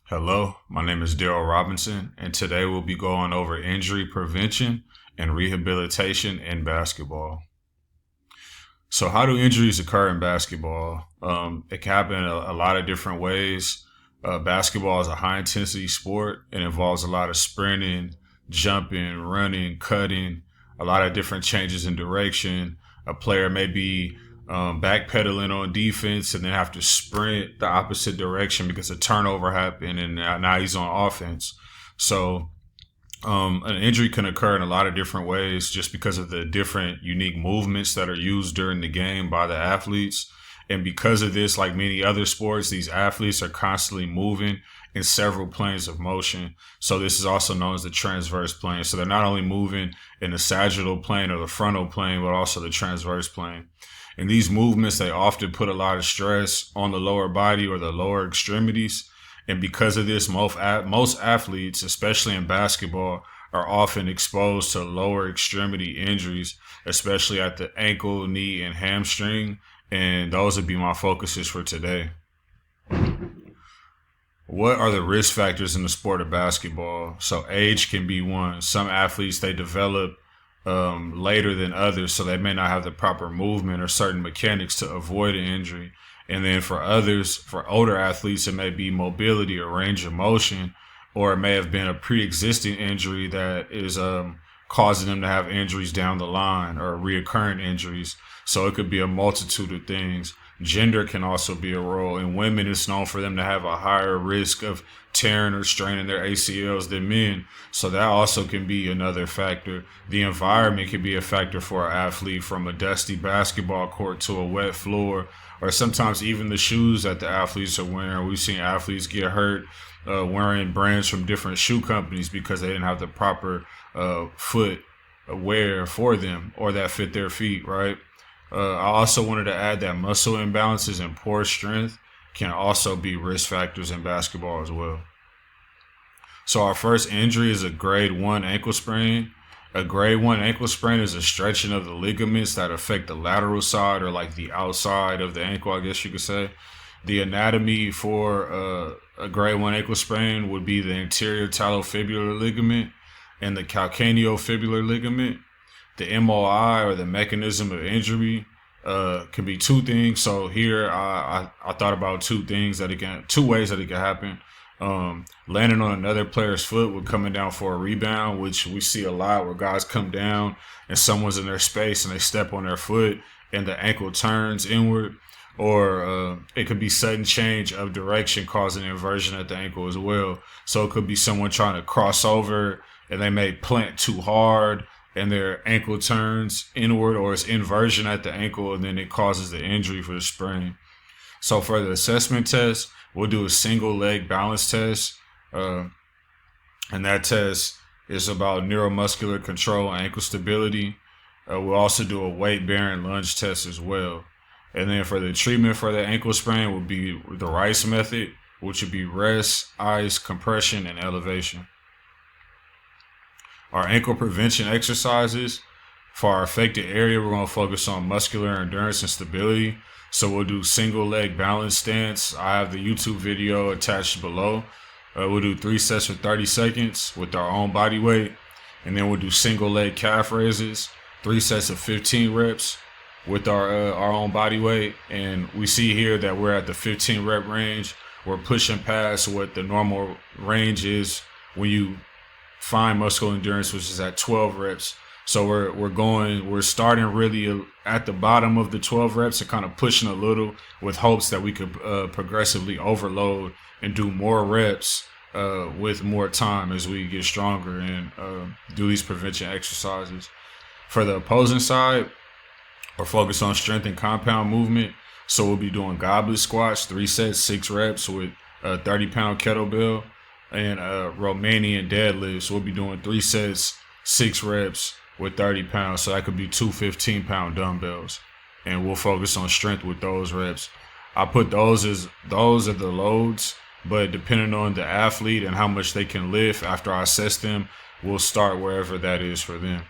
Hello, my name is Daryl Robinson, and today we'll be going over injury prevention and rehabilitation in basketball. So, how do injuries occur in basketball? It can happen in a lot of different ways. Basketball is a high intensity sport and involves a lot of sprinting, jumping, running, cutting, a lot of different changes in direction. A player may be backpedaling on defense and then have to sprint the opposite direction because a turnover happened and now he's on offense. So an injury can occur in a lot of different ways just because of the different unique movements that are used during the game by the athletes. And because of this, like many other sports, these athletes are constantly moving in several planes of motion. So this is also known as the transverse plane. So they're not only moving in the sagittal plane or the frontal plane, but also the transverse plane. And these movements, they often put a lot of stress on the lower body or the lower extremities. And because of this, most athletes, especially in basketball, are often exposed to lower extremity injuries, especially at the ankle, knee, and hamstring. And those would be my focuses for today. What are the risk factors in the sport of basketball? So age can be one. Some athletes, they develop later than others, so they may not have the proper movement or certain mechanics to avoid an injury. And then for others, for older athletes, it may be mobility or range of motion, or it may have been a pre-existing injury that is causing them to have injuries down the line or reoccurring injuries. So it could be a multitude of things. Gender can also be a role. In women, it's known for them to have a higher risk of tearing or straining their ACLs than men. So that also can be another factor. The environment can be a factor for an athlete, from a dusty basketball court to a wet floor, or sometimes even the shoes that the athletes are wearing. We've seen athletes get hurt wearing brands from different shoe companies because they didn't have the proper foot wear for them or that fit their feet, right? I also wanted to add that muscle imbalances and poor strength can also be risk factors in basketball as well. So our first injury is a grade 1 ankle sprain. A grade 1 ankle sprain is a stretching of the ligaments that affect the lateral side, or like the outside of the ankle, I guess you could say. The anatomy for a grade 1 ankle sprain would be the anterior talofibular ligament and the calcaneofibular ligament. The MOI, or the mechanism of injury, can be two things. So here I thought about two ways that it can happen. Landing on another player's foot with coming down for a rebound, which we see a lot where guys come down and someone's in their space and they step on their foot and the ankle turns inward. Or it could be sudden change of direction causing inversion at the ankle as well. So it could be someone trying to cross over and they may plant too hard and their ankle turns inward, or it's inversion at the ankle and then it causes the injury for the sprain. So for the assessment test, we'll do a single leg balance test. And that test is about neuromuscular control and ankle stability. We'll also do a weight bearing lunge test as well. And then for the treatment for the ankle sprain will be the Rice method, which would be rest, ice, compression, and elevation. Our ankle prevention exercises, for our affected area, we're going to focus on muscular endurance and stability. So we'll do single leg balance stance. I have the YouTube video attached below. We'll do 3 sets for 30 seconds with our own body weight. And then we'll do single leg calf raises, 3 sets of 15 reps with our own body weight. And we see here that we're at the 15 rep range. We're pushing past what the normal range is when you find muscle endurance, which is at 12 reps. So we're starting really at the bottom of the 12 reps and kind of pushing a little with hopes that we could progressively overload and do more reps with more time as we get stronger and do these prevention exercises. For the opposing side, we're focused on strength and compound movement. So we'll be doing goblet squats, 3 sets, 6 reps with a 30-pound kettlebell, and Romanian deadlifts. We'll be doing 3 sets, 6 reps with 30 pounds. So that could be 2 15-pound dumbbells. And we'll focus on strength with those reps. I put those are the loads, but depending on the athlete and how much they can lift after I assess them, we'll start wherever that is for them.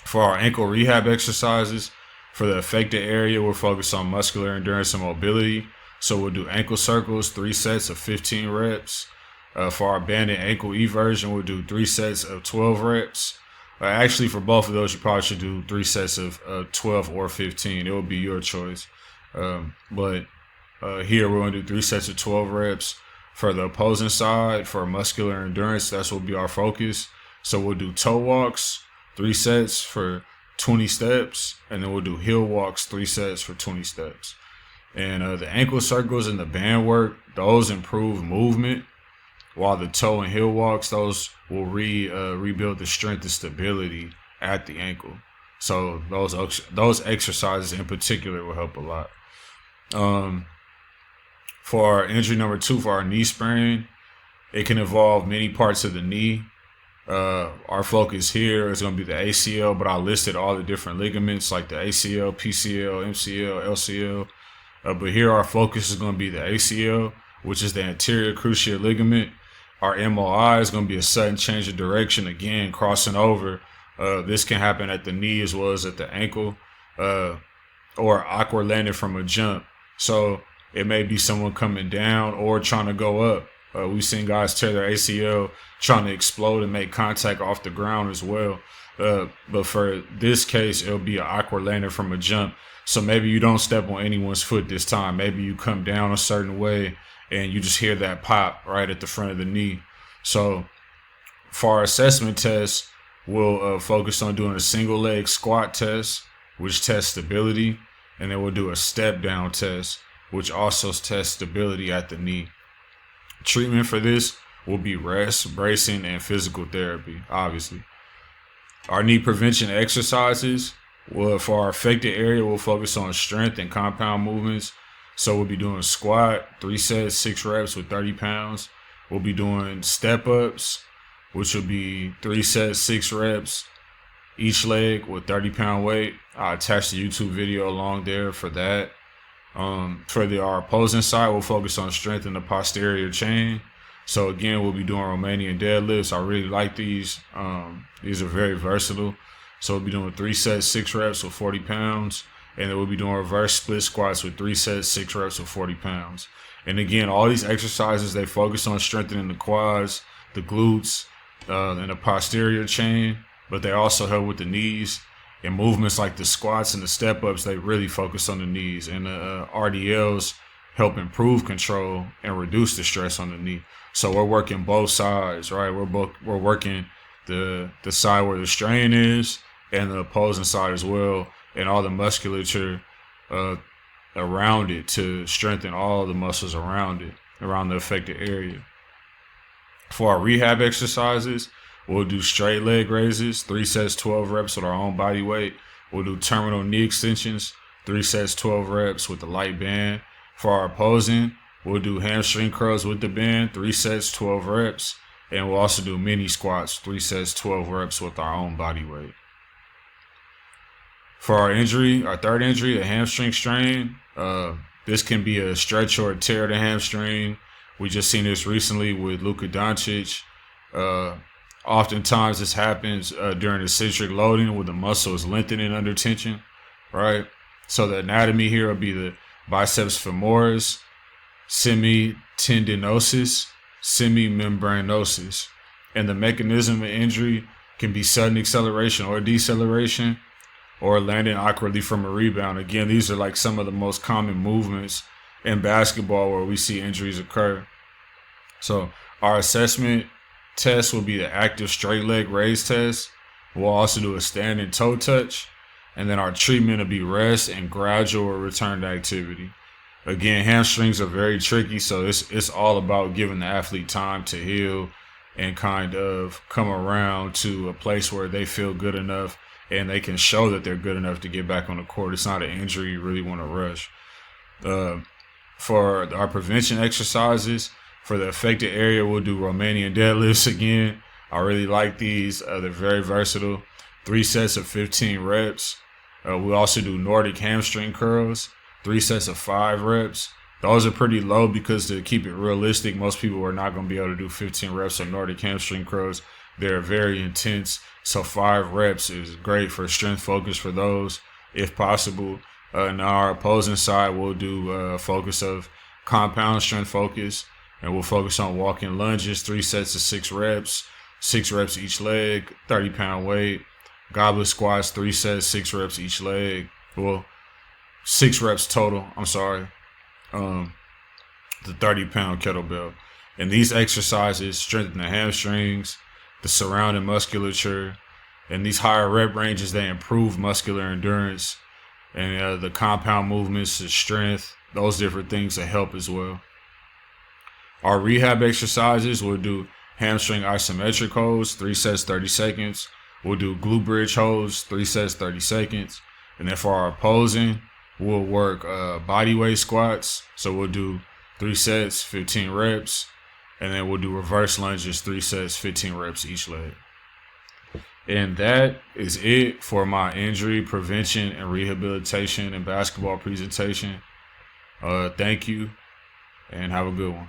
For our ankle rehab exercises, for the affected area, we're focused on muscular endurance and mobility. So we'll do ankle circles, 3 sets of 15 reps. For our banded ankle E version, we'll do 3 sets of 12 reps. Actually, for both of those, you probably should do 3 sets of 12 or 15. It will be your choice. But here we're going to do 3 sets of 12 reps. For the opposing side, for muscular endurance, that's what will be our focus. So we'll do toe walks, 3 sets for 20 steps, and then we'll do heel walks, 3 sets for 20 steps. And the ankle circles and the band work, those improve movement, while the toe and heel walks, those will rebuild the strength and stability at the ankle. So those exercises in particular will help a lot. For our injury number 2, for our knee sprain, it can involve many parts of the knee. Our focus here is going to be the ACL, but I listed all the different ligaments like the ACL, PCL, MCL, LCL. But here our focus is going to be the ACL, which is the anterior cruciate ligament. Our MOI is going to be a sudden change of direction, again, crossing over. This can happen at the knee as well as at the ankle, or awkward landing from a jump. So it may be someone coming down or trying to go up. We've seen guys tear their ACL trying to explode and make contact off the ground as well. But for this case, it'll be an awkward landing from a jump. So maybe you don't step on anyone's foot this time. Maybe you come down a certain way and you just hear that pop right at the front of the knee. So for our assessment test, we'll focus on doing a single leg squat test, which tests stability. And then we'll do a step down test, which also tests stability at the knee. Treatment for this will be rest, bracing, and physical therapy, obviously. Our knee prevention exercises, for our affected area, we'll focus on strength and compound movements. So we'll be doing squat, 3 sets, 6 reps with 30 pounds. We'll be doing step ups, which will be 3 sets, 6 reps, each leg with 30-pound weight. I attached the YouTube video along there for that. For our opposing side, we'll focus on strength in the posterior chain. So again, we'll be doing Romanian deadlifts. I really like these. These are very versatile. So we'll be doing 3 sets, 6 reps with 40 pounds. And then we'll be doing reverse split squats with 3 sets, 6 reps with 40 pounds. And again, all these exercises, they focus on strengthening the quads, the glutes, and the posterior chain, but they also help with the knees. And movements like the squats and the step ups, they really focus on the knees. And the RDLs help improve control and reduce the stress on the knee. So we're working both sides, right? We're working the side where the strain is and the opposing side as well, and all the musculature around it to strengthen all the muscles around it, around the affected area. For our rehab exercises, we'll do straight leg raises, 3 sets, 12 reps with our own body weight. We'll do terminal knee extensions, 3 sets, 12 reps with the light band. For our opposing, we'll do hamstring curls with the band, 3 sets, 12 reps. And we'll also do mini squats, 3 sets, 12 reps with our own body weight. For our injury, our third injury, the hamstring strain, this can be a stretch or a tear of the hamstring. We just seen this recently with Luka Doncic. Oftentimes this happens during eccentric loading where the muscle is lengthening under tension, right? So the anatomy here will be the biceps femoris, semitendinosus, semimembranosus. And the mechanism of injury can be sudden acceleration or deceleration, or landing awkwardly from a rebound. Again, these are like some of the most common movements in basketball where we see injuries occur. So our assessment test will be the active straight leg raise test. We'll also do a standing toe touch. And then our treatment will be rest and gradual return to activity. Again, hamstrings are very tricky, so it's all about giving the athlete time to heal and kind of come around to a place where they feel good enough and they can show that they're good enough to get back on the court. It's not an injury you really want to rush. For our prevention exercises, for the affected area, we'll do Romanian deadlifts again. I really like these. They're very versatile. 3 sets of 15 reps. We also do Nordic hamstring curls, 3 sets of 5 reps. Those are pretty low because, to keep it realistic, most people are not going to be able to do 15 reps of Nordic hamstring curls. They're very intense. So 5 reps is great for strength focus for those, if possible. Now our opposing side, we'll do a focus of compound strength focus, and we'll focus on walking lunges, 3 sets of 6 reps, 6 reps each leg, 30-pound weight. Goblet squats, 3 sets, 6 reps each leg. Well, 6 reps total. I'm sorry. The 30-pound kettlebell. And these exercises strengthen the hamstrings, the surrounding musculature, and these higher rep ranges, they improve muscular endurance, and the compound movements, the strength, those different things that help as well. Our rehab exercises, we'll do hamstring isometric holds, 3 sets, 30 seconds. We'll do glute bridge holds, 3 sets, 30 seconds. And then for our opposing, we'll work body weight squats. So we'll do 3 sets, 15 reps. And then we'll do reverse lunges, 3 sets, 15 reps each leg. And that is it for my injury prevention and rehabilitation and basketball presentation. Thank you, and have a good one.